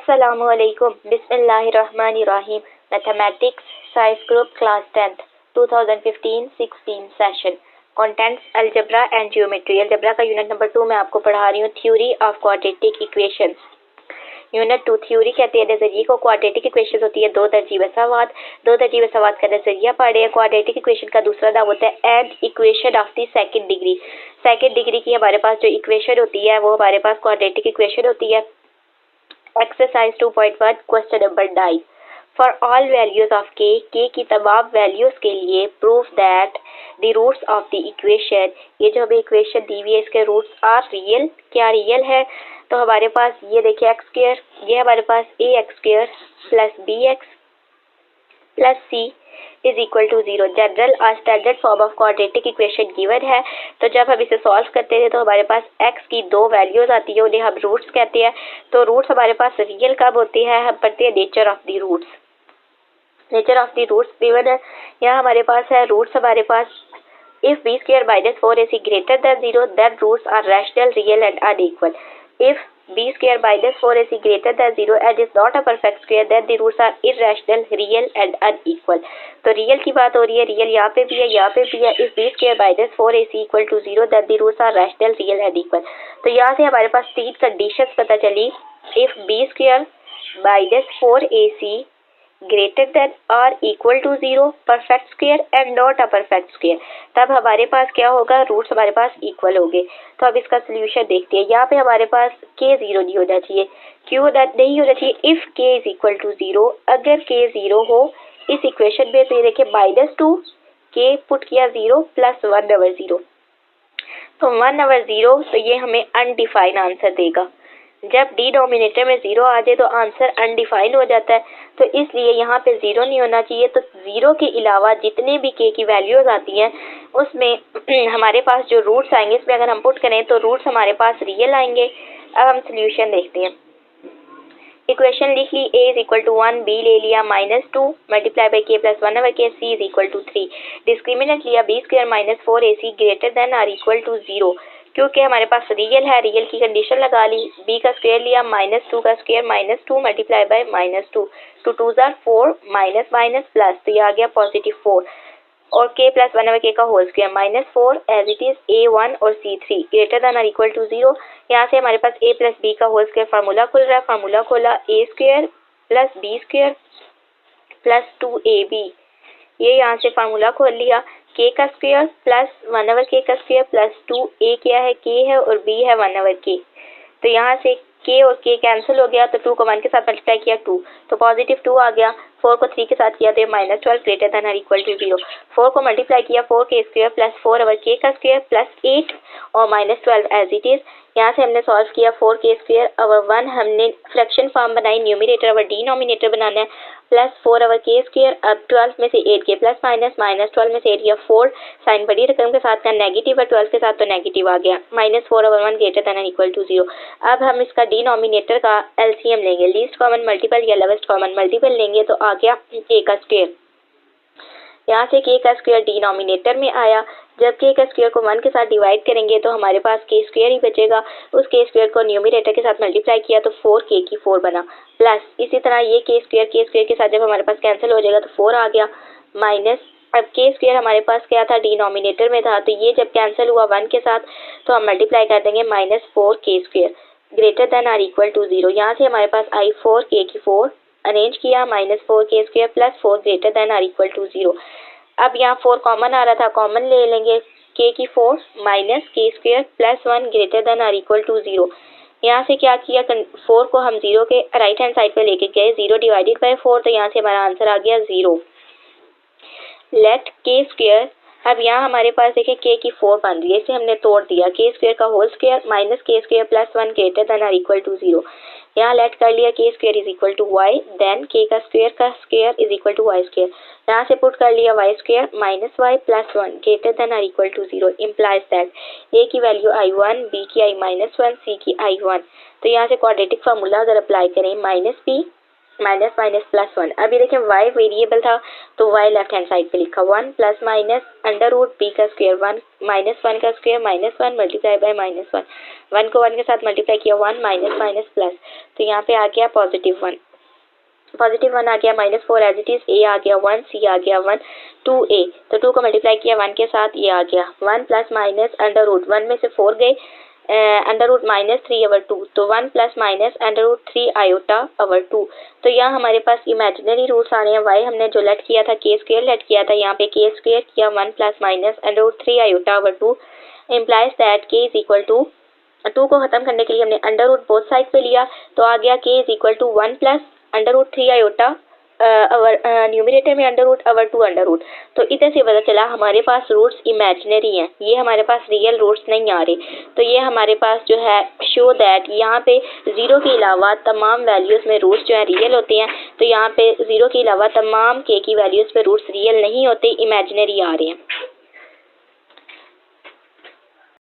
Assalamualaikum. Bismillahirrahmanirrahim. Mathematics Science Group Class 10th 2015-16 Session. Contents Algebra and Geometry. Algebra का unit number 2 मैं आपको पढ़ा रही हूँ theory of quadratic equations. Unit 2 theory कहते हैं नजरिए को. क्वाड्रेटिक इक्वेशन होती है दो तरजीह सवाल. दो तरजीह सवाल का नजरिया पढ़े हैं. क्वाड्रेटिक इक्वेशन का दूसरा नाम होता है and equation of the second degree. Second degree की हमारे पास जो इक्वेशन होती है वो हमारे पास क्वाड्रेटिक इक्वेशन होती है. Exercise 2.1 question number 9. For all values of k की तमाम वैल्यूज के लिए proof that the roots of the equation. ये जो हमें इक्वेशन दी हुई है इसके रूट्स आर रियल. क्या रियल है? तो हमारे पास ये देखिए एक्स स्क्वायर, ये हमारे पास A X square plus B X plus C is equal to 0. General और standard form of quadratic equation given है. तो जब हम इसे सॉल्व करते हैं तो हमारे पास x की दो वैल्यूज आती है, उन्हें हम रूट्स कहते हैं. तो रूट्स हमारे पास रियल कब होती है? हम पढ़ते हैं nature of the roots. Nature of the roots given है. यहाँ हमारे पास है रूट्स हमारे पास if b square minus 4ac greater than 0 then roots are rational real and unequal. If b square minus 4ac greater than 0 and is not a perfect square then the roots are irrational, real and unequal. तो real की बात हो रही है. Real यहाँ पे भी है, यहाँ पे भी है. If b square minus 4ac equal to 0 then the roots are rational, real and equal. तो यहाँ से हमारे पास तीन कंडीशंस पता चली. If b square minus 4ac greater than or equal to 0 perfect square and not a perfect square, तब हमारे पास क्या होगा? रूट्स हमारे पास इक्वल होंगे. तो अब इसका सोल्यूशन देखते हैं. यहाँ पे हमारे पास k 0 नहीं होना चाहिए. क्यों नहीं होना चाहिए? If k is equal to 0, अगर k 0 हो इस इक्वेशन में तो ये देखिए -2 k पुट किया 0 प्लस 1/0. तो 1/0 तो ये हमें अनडिफाइंड आंसर देगा. जब डिनोमिनेटर में 0 आ जाए तो आंसर अनडिफाइंड हो जाता है. तो इसलिए यहाँ पे 0 नहीं होना चाहिए. तो 0 के अलावा जितने भी k की वैल्यूज आती हैं उसमें हमारे पास जो रूट्स आएंगे इसमें अगर हम पुट करें तो रूट्स हमारे पास रियल आएंगे. अब हम सोल्यूशन देखते हैं. इक्वेशन लिख ली. a is equal to 1, b ले लिया -2 multiply by k plus 1/k, c is equal to 3. Discriminant लिया b square minus 4ac greater than or equal to 0. क्योंकि हमारे पास रियल है, रियल की कंडीशन लगा ली. b का स्क्वायर लिया -2 का square -2 multiply by -2. 2 2 are 4 minus minus plus तो ये आ गया +4 और k प्लस 1/k का whole square -4 as it is a1 और c3 greater than or equal to 0. यहाँ से हमारे पास a प्लस b का होल स्क्वायर फार्मूला खुल रहा है. फार्मूला खोला a square plus b square plus 2ab. ये यहाँ से फार्मूला खोल लिया. k का स्क्वायर प्लस 1/k का स्क्वायर प्लस 2a क्या है? k है और b है 1/k. तो यहाँ से k और k कैंसिल हो गया तो 2 को 1 के साथ मल्टीप्लाई किया 2 तो पॉजिटिव 2 आ गया. 4 को 3 के साथ किया तो -12 greater than or equal to 0. 4 को मल्टीप्लाई किया 4k स्क्वायर प्लस 4/k का स्क्वायर प्लस 8 और -12 एज इट इज. यहाँ से हमने सॉल्व किया 4k स्क्वायर और 1 हमने फ्रैक्शन फॉर्म बनाई. न्यूमरेटर और डिनोमिनेटर बनाना है. Plus 4/k square. अब 12 में से 8k प्लस -12 में से 8 या 4 साइन बड़ी रकम के साथ का नेगेटिव है 12 के साथ तो नेगेटिव आ गया. -4/1 ग्रेटर देन इक्वल टू 0. अब हम इसका डिनोमिनेटर का एलसीएम लेंगे. लीस्ट कॉमन मल्टीपल या लोवेस्ट कॉमन मल्टीपल लेंगे तो आ गया k का स्क्वायर. यहाँ से k का स्क्वायर डिनोमिनेटर में आया. जब k का स्क्वायर को 1 के साथ डिवाइड करेंगे तो हमारे पास k स्क्वायर ही बचेगा. उस k स्क्वायर को न्यूमरेटर के साथ मल्टीप्लाई किया तो 4k की 4 बना प्लस इसी तरह ये k स्क्वायर के साथ जब हमारे पास कैंसिल हो जाएगा तो 4 आ गया माइनस. अब k स्क्वायर हमारे पास क्या था? डिनोमिनेटर में था. तो ये जब कैंसिल हुआ 1 के साथ तो हम मल्टीप्लाई कर देंगे -4k square greater than or equal to 0. यहाँ से हमारे पास आई 4k की 4 अरेंज किया -4k square plus 4 greater than or equal to 0. अब यहाँ 4 कॉमन आ रहा था, कॉमन ले लेंगे. k की 4 minus k square plus 1 greater than or equal to 0. यहाँ से क्या किया? 4 को हम 0 के राइट हैंड साइड पे लेके गए. 0 डिवाइडेड बाय 4 तो यहाँ से हमारा आंसर आ गया 0. Let k square. अब यहाँ हमारे पास देखिए k की 4 बन रही है, इसे हमने तोड़ दिया. k स्क्वायर का whole square minus k square plus 1 greater than or equal to 0. यहाँ लेट कर लिया k square is equal to y then k का square is equal to y square. यहाँ से पुट कर लिया y square minus y plus 1 greater than or equal to 0. Implies that a की value i1, b की i-1, c की i1. तो यहाँ से क्वाड्रेटिक फार्मूला अगर अप्लाई करें -b माइनस माइनस प्लस 1। अभी देखें y वेरिएबल था तो y लेफ्ट हैंड साइड पे लिखा 1 plus minus under root b का स्क्वायर 1 माइनस 1 का square minus 1 multiply by minus 1, 1 को 1 के साथ मल्टीप्लाई किया 1 माइनस माइनस प्लस, तो यहाँ पे आ गया पॉजिटिव 1 आ गया, minus 4 as it is, a आ गया 1, c आ गया 1, 2a, तो 2 को मल्टीप्लाई किया 1 के साथ, ये आ गया 1 प्लस माइनस अंडर रूट 1 में से 4 गए, अंडर रूट माइनस 3/2, तो 1 प्लस माइनस अंडर रूट 3 आयोटा/2। तो यहाँ हमारे पास इमेजिनरी रूट्स आ रहे हैं। y हमने जो लेट किया था k स्क्वायर लेट किया था, यहाँ पे k स्क्वायर किया 1 प्लस माइनस अंडर रूट 3 आयोटा/2 implies that k is equal to 2 को खत्म करने के लिए हमने अंडर रूट बोथ साइड पे लिया, तो आ गया k is equal to 1 plus under root 3 iota numerator में under root over 2 under root. तो इधर से पता चला हमारे पास रूट्स इमेजिनरी हैं, ये हमारे पास रियल रूट्स नहीं आ रहे। तो ये हमारे पास जो है शो दैट यहाँ पे 0 के अलावा तमाम वैल्यूज़ में रूट्स जो है रियल होते हैं। तो यहाँ पे 0 के अलावा तमाम k की वैल्यूज़ पे रूट्स रियल नहीं होते, इमेजिनरी आ रहे हैं।